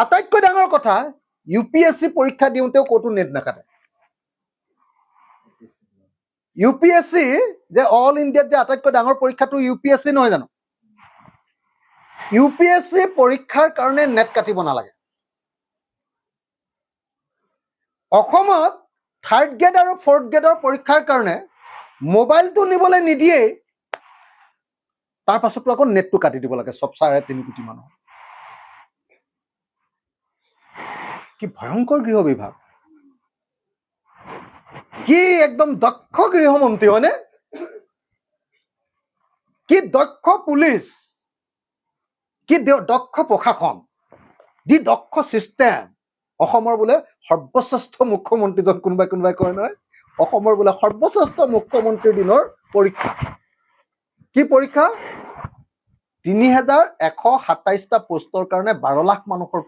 আটাইতকৈ ডাঙৰ কথা UPSC পৰীক্ষা দিওঁতেও ক'তো নেট নাকাটে UPSC যে অল ইণ্ডিয়াত যে আটাইতকৈ ডাঙৰ পৰীক্ষাটো UPSC নহয় জানো UPSC পৰীক্ষাৰ কাৰণে নেট কাটিব নালাগে অসমত 3rd গ্ৰেড আৰু 4th গ্ৰেডৰ পৰীক্ষাৰ কাৰণে মোবাইলটো নিবলৈ নিদিয়ে তাৰ পাছতো আকৌ নেটটো কাটি দিব লাগে সব 3.5 কোটি মানুহ কি ভয়ংকৰ গৃহ বিভাগ কি একদম দক্ষ গৃহমন্ত্ৰী হয়নে কি দক্ষ পুলিচ কি দক্ষ প্ৰশাসন দি দক্ষ সিস্টেম অসমৰ বোলে সৰ্বশ্ৰেষ্ঠ মুখ্যমন্ত্ৰীজন কোনোবাই কয় নহয় অসমৰ বোলে সৰ্বশ্ৰেষ্ঠ মুখ্যমন্ত্ৰীৰ দিনৰ পৰীক্ষা কি পৰীক্ষা 3127টা পোষ্টৰ কাৰণে 12 লাখ মানুহৰ